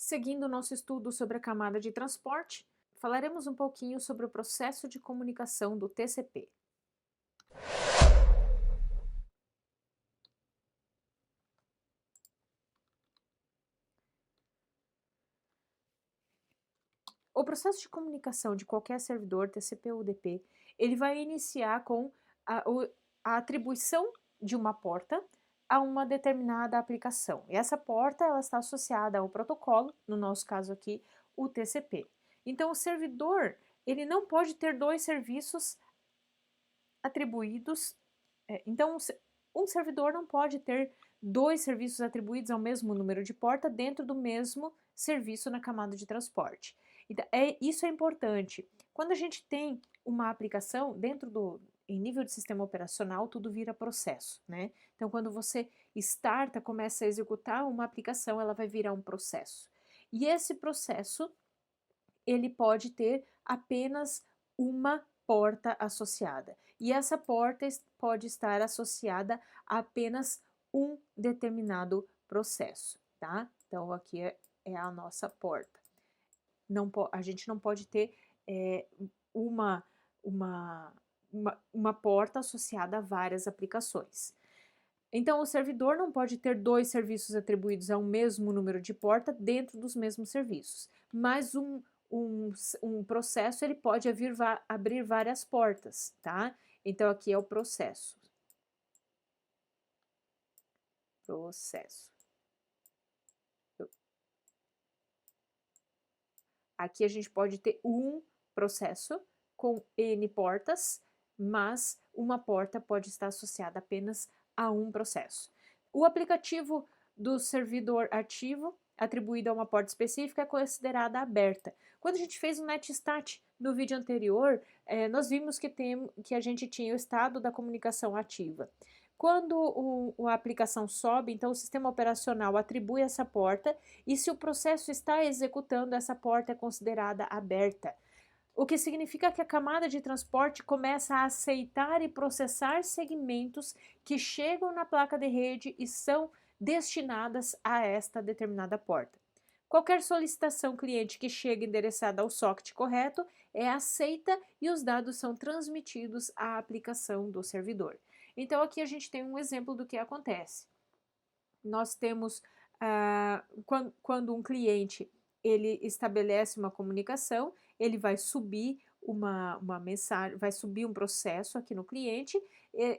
Seguindo o nosso estudo sobre a camada de transporte, falaremos um pouquinho sobre o processo de comunicação do TCP. O processo de comunicação de qualquer servidor TCP ou UDP, ele vai iniciar com a atribuição de uma porta a uma determinada aplicação. E essa porta ela está associada ao protocolo, no nosso caso aqui, o TCP. Então, o servidor ele não pode ter dois serviços atribuídos. Então, um servidor não pode ter dois serviços atribuídos ao mesmo número de porta dentro do mesmo serviço na camada de transporte. Então, isso é importante. Quando a gente tem uma aplicação em nível de sistema operacional, tudo vira processo, né? Então, quando você começa a executar uma aplicação, ela vai virar um processo. E esse processo, ele pode ter apenas uma porta associada. E essa porta pode estar associada a apenas um determinado processo, tá? Então, aqui é a nossa porta. A gente não pode ter uma, uma, uma porta associada a várias aplicações. Então, o servidor não pode ter dois serviços atribuídos a um mesmo número de porta dentro dos mesmos serviços, mas um processo ele pode abrir várias portas, tá? Então, aqui é o processo. Aqui a gente pode ter um processo com N portas, mas uma porta pode estar associada apenas a um processo. O aplicativo do servidor ativo, atribuído a uma porta específica, é considerada aberta. Quando a gente fez o netstat no vídeo anterior, nós vimos que a gente tinha o estado da comunicação ativa. Quando a aplicação sobe, então o sistema operacional atribui essa porta e se o processo está executando, essa porta é considerada aberta. O que significa que a camada de transporte começa a aceitar e processar segmentos que chegam na placa de rede e são destinadas a esta determinada porta. Qualquer solicitação cliente que chegue endereçada ao socket correto é aceita e os dados são transmitidos à aplicação do servidor. Então, aqui a gente tem um exemplo do que acontece. Nós temos, quando um cliente ele estabelece uma comunicação, ele vai subir uma mensagem, vai subir um processo aqui no cliente,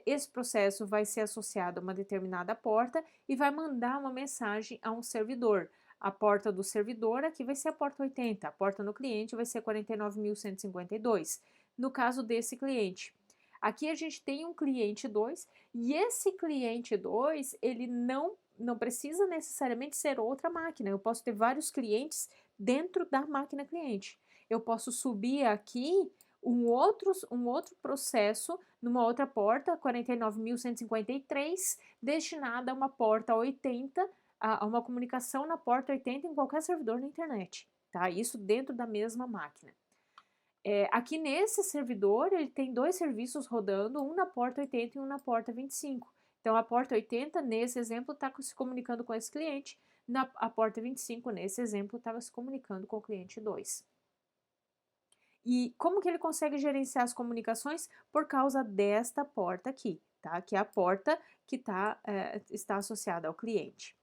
esse processo vai ser associado a uma determinada porta e vai mandar uma mensagem a um servidor. A porta do servidor aqui vai ser a porta 80, a porta no cliente vai ser 49.152, no caso desse cliente. Aqui a gente tem um cliente 2 e esse cliente 2, ele não precisa necessariamente ser outra máquina. Eu posso ter vários clientes dentro da máquina cliente. Eu posso subir aqui um outro processo numa outra porta, 49.153, destinada a uma porta 80, a uma comunicação na porta 80 em qualquer servidor na internet, tá? Isso dentro da mesma máquina. Aqui nesse servidor, ele tem dois serviços rodando, um na porta 80 e um na porta 25. Então, a porta 80, nesse exemplo, está se comunicando com esse cliente, a porta 25, nesse exemplo, estava se comunicando com o cliente 2. E como que ele consegue gerenciar as comunicações? Por causa desta porta aqui, tá? Que é a porta que está associada ao cliente.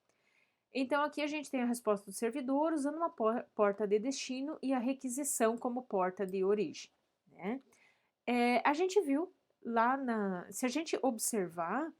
Então, aqui a gente tem a resposta do servidor usando uma porta de destino e a requisição como porta de origem, né? A gente viu lá se a gente observar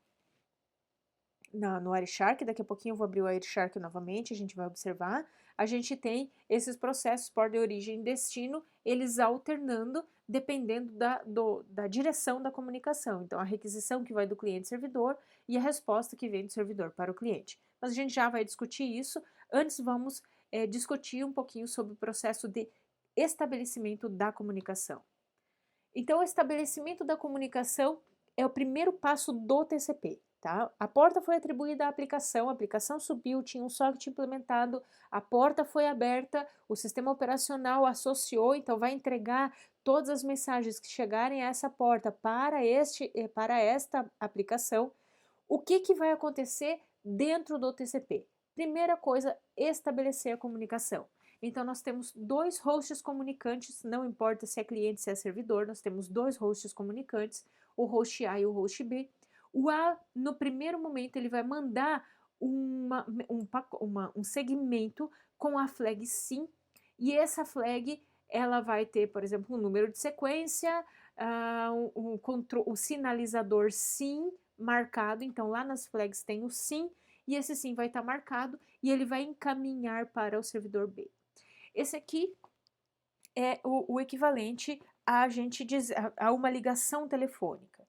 no Wireshark, daqui a pouquinho eu vou abrir o Wireshark novamente, a gente vai observar, a gente tem esses processos porta de origem e destino, eles alternando dependendo da direção da comunicação. Então, a requisição que vai do cliente-servidor e a resposta que vem do servidor para o cliente. Mas a gente já vai discutir isso. Antes, vamos discutir um pouquinho sobre o processo de estabelecimento da comunicação. Então, o estabelecimento da comunicação é o primeiro passo do TCP. Tá? A porta foi atribuída à aplicação, a aplicação subiu, tinha um socket implementado, a porta foi aberta, o sistema operacional associou, então vai entregar todas as mensagens que chegarem a essa porta para esta aplicação. O que vai acontecer dentro do TCP? Primeira coisa, estabelecer a comunicação. Então, nós temos 2 hosts comunicantes, não importa se é cliente, se é servidor, nós temos 2 hosts comunicantes, o host A e o host B. O A, no primeiro momento, ele vai mandar um segmento com a flag SYN, e essa flag, ela vai ter, por exemplo, um número de sequência, o sinalizador SYN marcado, então lá nas flags tem o SYN, e esse SYN vai estar marcado, e ele vai encaminhar para o servidor B. Esse aqui é o equivalente a gente dizer, a uma ligação telefônica.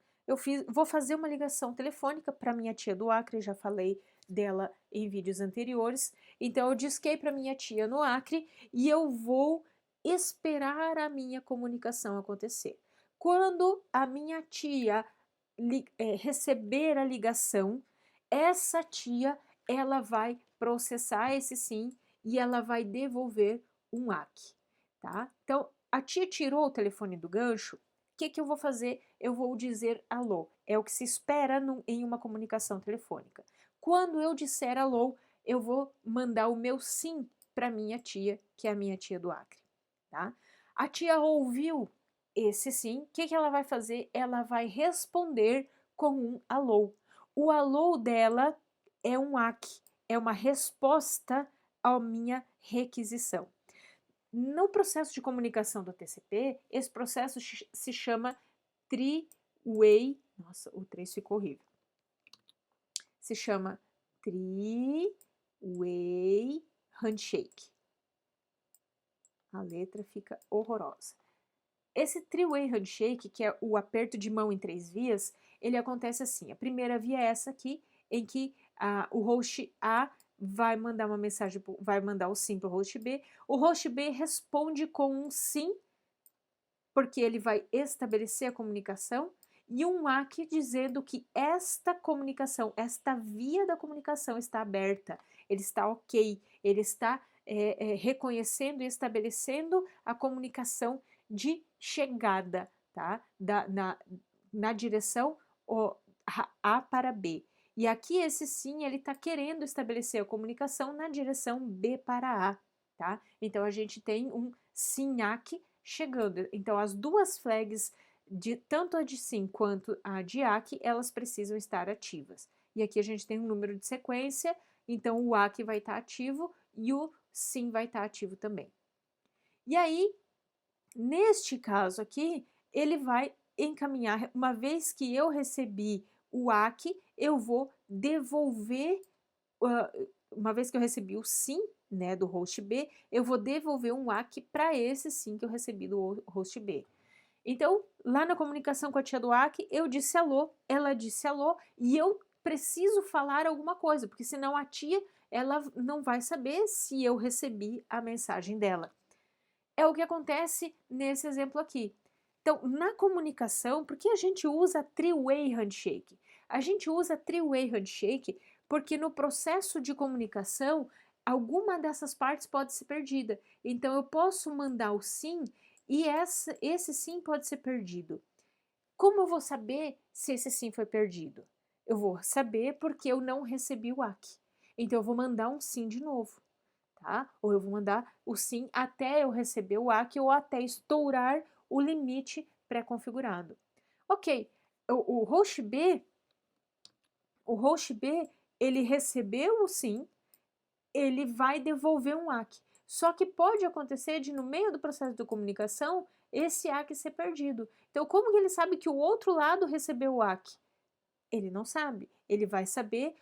Vou fazer uma ligação telefônica para minha tia do Acre, já falei dela em vídeos anteriores. Então, eu disquei para minha tia no Acre e eu vou esperar a minha comunicação acontecer. Quando a minha tia receber a ligação, essa tia ela vai processar esse SYN e ela vai devolver um AC, tá? Então, a tia tirou o telefone do gancho, o que eu vou fazer? Eu vou dizer alô, é o que se espera em uma comunicação telefônica. Quando eu disser alô, eu vou mandar o meu SYN para minha tia, que é a minha tia do Acre, tá? A tia ouviu esse SYN, o que ela vai fazer? Ela vai responder com um alô. O alô dela é um AC, é uma resposta à minha requisição. No processo de comunicação do TCP, esse processo se chama three-way, nossa, o 3 ficou horrível, se chama three-way handshake. A letra fica horrorosa. Esse three-way handshake, que é o aperto de mão em 3 vias, ele acontece assim, a primeira via é essa aqui, em que o host A vai mandar uma mensagem, vai mandar o SYN para o host B responde com um SYN, porque ele vai estabelecer a comunicação, e um ACK dizendo que esta comunicação, esta via da comunicação está aberta, ele está ok, ele está reconhecendo e estabelecendo a comunicação de chegada, tá? Na direção A para B. E aqui esse SYN, ele está querendo estabelecer a comunicação na direção B para A, tá? Então, a gente tem um SYN-ACK chegando. Então, as duas flags, tanto a de SYN quanto a de ACK, elas precisam estar ativas. E aqui a gente tem um número de sequência, então o ACK vai estar ativo e o SYN vai estar ativo também. E aí, neste caso aqui, ele vai encaminhar, uma vez que eu recebi o ACK, eu vou devolver, uma vez que eu recebi o SYN, né, do host B, eu vou devolver um ACK para esse SYN que eu recebi do host B. Então, lá na comunicação com a tia do ACK, eu disse alô, ela disse alô, e eu preciso falar alguma coisa, porque senão a tia, ela não vai saber se eu recebi a mensagem dela. É o que acontece nesse exemplo aqui. Então, na comunicação, por que a gente usa three-way handshake? A gente usa three-way handshake porque no processo de comunicação, alguma dessas partes pode ser perdida. Então, eu posso mandar o SYN e esse SYN pode ser perdido. Como eu vou saber se esse SYN foi perdido? Eu vou saber porque eu não recebi o ACK. Então, eu vou mandar um SYN de novo, tá? Ou eu vou mandar o SYN até eu receber o ACK ou até estourar o limite pré-configurado. Ok, o host B, ele recebeu o SYN, ele vai devolver um ACK. Só que pode acontecer de, no meio do processo de comunicação, esse ACK ser perdido. Então, como que ele sabe que o outro lado recebeu o ACK? Ele não sabe. Ele vai saber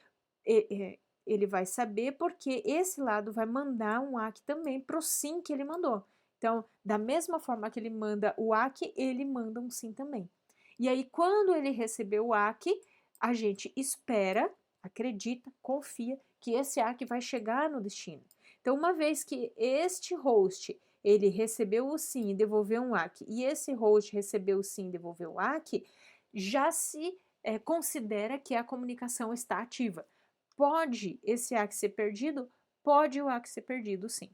porque esse lado vai mandar um ACK também para o SYN que ele mandou. Então, da mesma forma que ele manda o ACK, ele manda um SYN também. E aí, quando ele receber o ACK, a gente espera, acredita, confia que esse ACK vai chegar no destino. Então, uma vez que este host ele recebeu o SYN e devolveu um ACK, e esse host recebeu o SYN e devolveu o ACK, já se considera que a comunicação está ativa. Pode esse ACK ser perdido? Pode o ACK ser perdido, sim,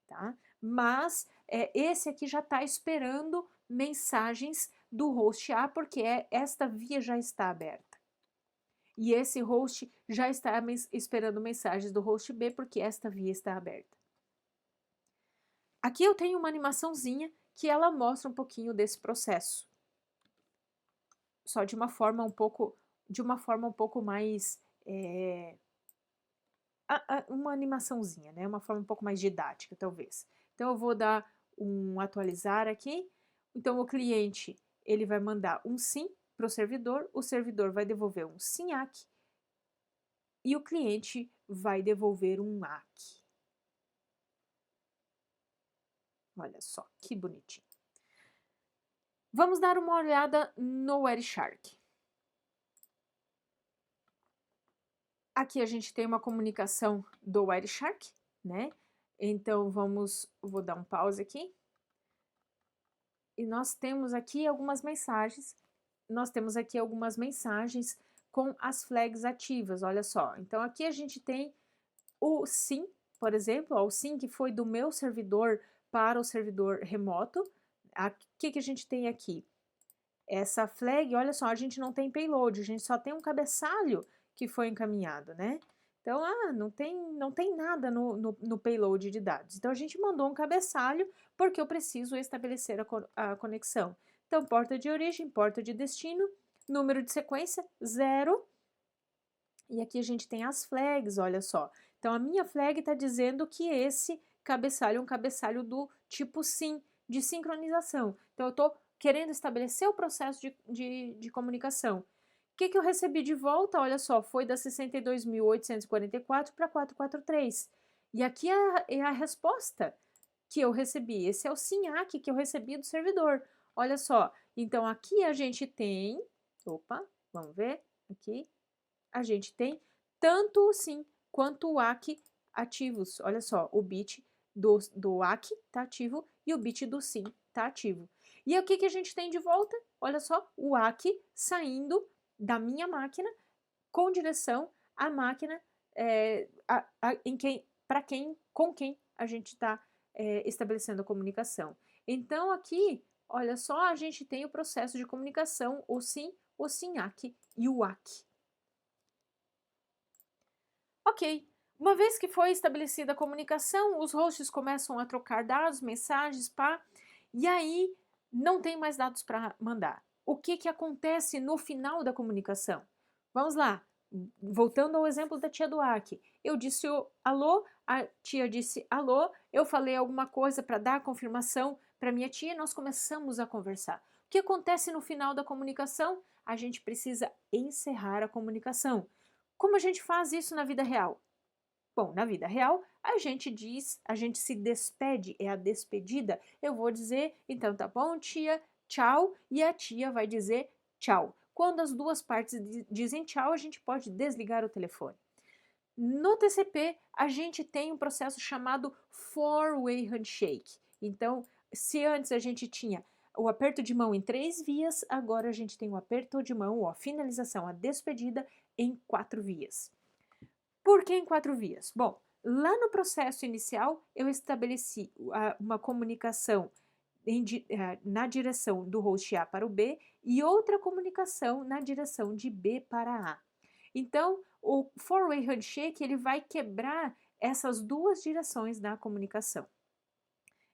tá? Mas esse aqui já está esperando mensagens do host A, porque esta via já está aberta. e esse host já está esperando mensagens do host B porque esta via está aberta. Aqui eu tenho uma animaçãozinha que ela mostra um pouquinho desse processo. Só de uma forma um pouco mais, uma animaçãozinha, né? Uma forma um pouco mais didática, talvez. Então eu vou dar um atualizar aqui. Então o cliente, ele vai mandar um sim para o servidor vai devolver um sim ACK e o cliente vai devolver um ACK. Olha só, que bonitinho. Vamos dar uma olhada no Wireshark. Aqui a gente tem uma comunicação do Wireshark, né? Então vou dar um pause aqui. E nós temos aqui algumas mensagens. Com as flags ativas, olha só. Então aqui a gente tem o sim, por exemplo, ó, o sim que foi do meu servidor para o servidor remoto. O que a gente tem aqui? Essa flag, olha só, a gente não tem payload, a gente só tem um cabeçalho que foi encaminhado, né? Então, não tem nada no payload de dados. Então, a gente mandou um cabeçalho porque eu preciso estabelecer a conexão. Então, porta de origem, porta de destino, número de sequência, 0. E aqui a gente tem as flags, olha só. Então, a minha flag está dizendo que esse cabeçalho é um cabeçalho do tipo sim, de sincronização. Então, eu estou querendo estabelecer o processo de comunicação. O que eu recebi de volta? Olha só, foi da 62.844 para 443. E aqui é a resposta que eu recebi. Esse é o SINAC que eu recebi do servidor. Olha só, então aqui a gente tem, vamos ver, aqui a gente tem tanto o SIM quanto o ACK ativos. Olha só, o bit do ACK está ativo e o bit do SIM está ativo. E o que a gente tem de volta? Olha só, o ACK saindo da minha máquina com direção à máquina com quem a gente está estabelecendo a comunicação. Então, aqui, olha só, a gente tem o processo de comunicação, o SIM-ACK e o ACK. Ok, uma vez que foi estabelecida a comunicação, os hosts começam a trocar dados, mensagens, e aí não tem mais dados para mandar. O que acontece no final da comunicação? Vamos lá, voltando ao exemplo da tia do ACK. Eu disse alô, a tia disse alô, eu falei alguma coisa para dar confirmação para minha tia e nós começamos a conversar. O que acontece no final da comunicação? A gente precisa encerrar a comunicação. Como a gente faz isso na vida real? Bom, na vida real, a gente se despede, é a despedida. Eu vou dizer, então tá bom, tia, tchau, e a tia vai dizer tchau. Quando as duas partes dizem tchau, a gente pode desligar o telefone. No TCP, a gente tem um processo chamado four-way handshake. Então, se antes a gente tinha o aperto de mão em 3 vias, agora a gente tem o aperto de mão, a finalização, a despedida em 4 vias. Por que em 4 vias? Bom, lá no processo inicial, eu estabeleci uma comunicação na direção do host A para o B e outra comunicação na direção de B para A. Então, o four-way handshake ele vai quebrar essas duas direções da comunicação.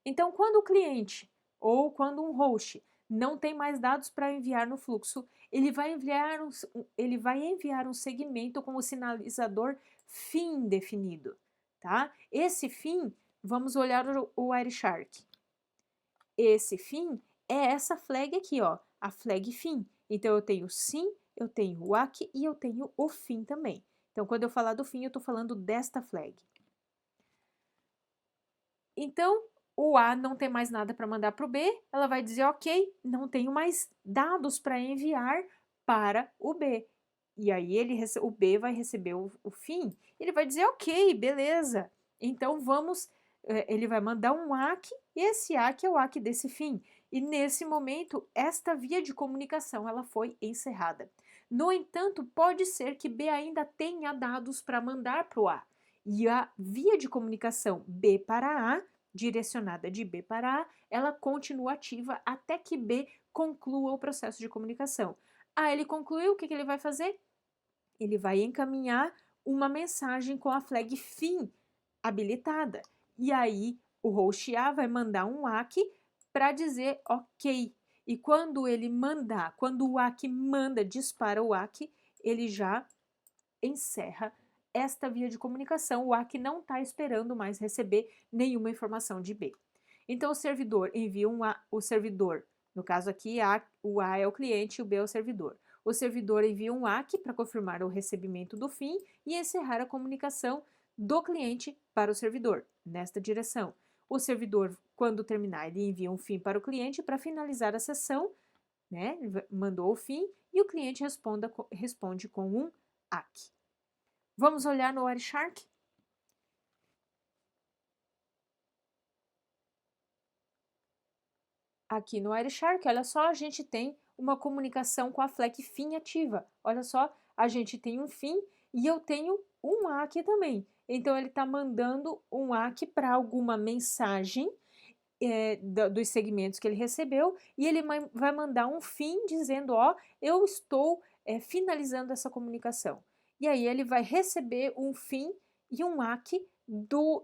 Então, quando o cliente ou quando um host não tem mais dados para enviar no fluxo, ele vai enviar um segmento com o sinalizador fim definido, tá? Esse fim, vamos olhar o Wireshark. Esse fim é essa flag aqui, ó, a flag fim. Então, eu tenho sim, eu tenho o ACK e eu tenho o fim também. Então, quando eu falar do fim, eu estou falando desta flag. Então, o A não tem mais nada para mandar para o B, ela vai dizer, ok, não tenho mais dados para enviar para o B. E aí o B vai receber o fim, ele vai dizer, ok, beleza, então ele vai mandar um ACK, e esse ACK é o ACK desse fim. E nesse momento, esta via de comunicação ela foi encerrada. No entanto, pode ser que B ainda tenha dados para mandar para o A. E a via de comunicação B para A, direcionada de B para A, ela continua ativa até que B conclua o processo de comunicação. Ele concluiu, o que ele vai fazer? ele vai encaminhar uma mensagem com a flag FIN habilitada. E aí o host A vai mandar um ACK para dizer ok. E quando o ACK dispara o ACK, ele já encerra esta via de comunicação. O ACK não está esperando mais receber nenhuma informação de B. Então o servidor envia o servidor, no caso aqui o A é o cliente e o B é o servidor. O servidor envia um ACK para confirmar o recebimento do FIN e encerrar a comunicação do cliente para o servidor, nesta direção. O servidor, quando terminar, ele envia um FIN para o cliente para finalizar a sessão, né? Mandou o FIN e o cliente responde com um ACK. Vamos olhar no Wireshark? Aqui no Wireshark, olha só, a gente tem uma comunicação com a flag FIN ativa. Olha só, a gente tem um FIN e eu tenho um ACK também. Então, ele está mandando um ACK para alguma mensagem dos segmentos que ele recebeu e ele vai mandar um FIN dizendo, ó, eu estou finalizando essa comunicação. E aí ele vai receber um FIN e um ACK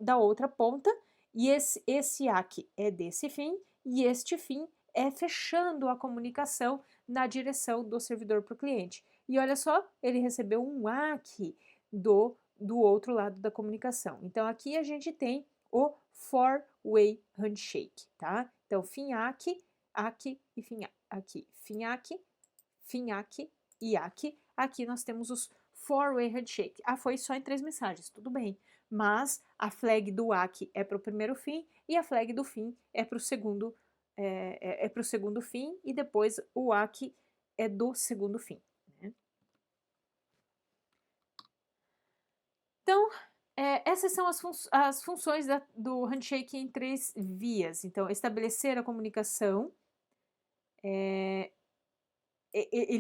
da outra ponta e esse ACK é desse FIN e este FIN é fechando a comunicação na direção do servidor para o cliente. E olha só, ele recebeu um ACK do outro lado da comunicação. Então, aqui a gente tem o four-way handshake, tá? Então, FIN ACK, ACK e FIN aqui. FIN ACK, FIN ACK e ACK. Aqui nós temos os four-way handshake. Ah, foi só em 3 mensagens, tudo bem. Mas a flag do ACK é para o primeiro FIN e a flag do FIN é para o segundo, segundo FIN e depois o ACK é do segundo FIN. Né? Então, essas são as funções do handshake em 3 vias. Então, estabelecer a comunicação, ele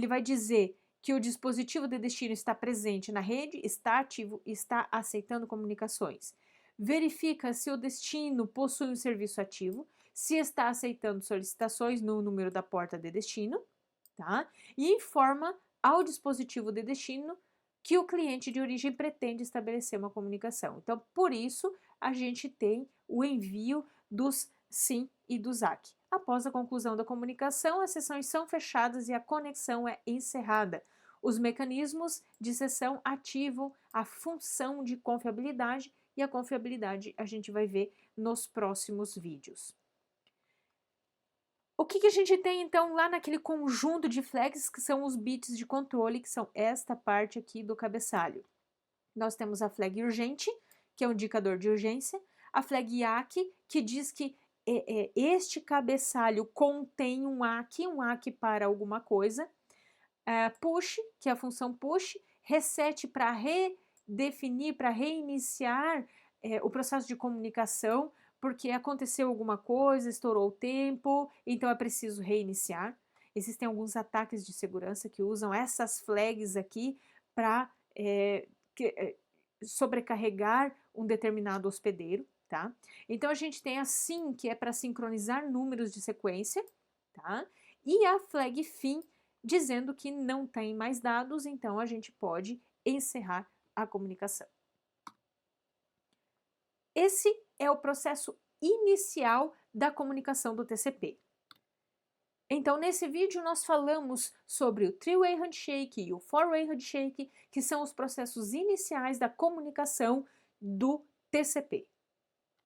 vai dizer que o dispositivo de destino está presente na rede, está ativo e está aceitando comunicações. Verifica se o destino possui um serviço ativo, se está aceitando solicitações no número da porta de destino, tá? E informa ao dispositivo de destino que o cliente de origem pretende estabelecer uma comunicação. Então, por isso, a gente tem o envio dos SYN e dos ACK. Após a conclusão da comunicação, as sessões são fechadas e a conexão é encerrada. Os mecanismos de sessão ativam a função de confiabilidade e a confiabilidade a gente vai ver nos próximos vídeos. O que a gente tem, então, lá naquele conjunto de flags, que são os bits de controle, que são esta parte aqui do cabeçalho? Nós temos a flag urgente, que é um indicador de urgência, a flag ACK, que diz que este cabeçalho contém um ACK para alguma coisa, push, que é a função push, reset para redefinir, para reiniciar o processo de comunicação, porque aconteceu alguma coisa, estourou o tempo, então é preciso reiniciar. Existem alguns ataques de segurança que usam essas flags aqui para sobrecarregar um determinado hospedeiro, tá? Então a gente tem a SYN, que é para sincronizar números de sequência, tá? E a flag FIN, dizendo que não tem mais dados, então a gente pode encerrar a comunicação. Esse é o processo inicial da comunicação do TCP. Então, nesse vídeo, nós falamos sobre o three-way handshake e o four-way handshake, que são os processos iniciais da comunicação do TCP.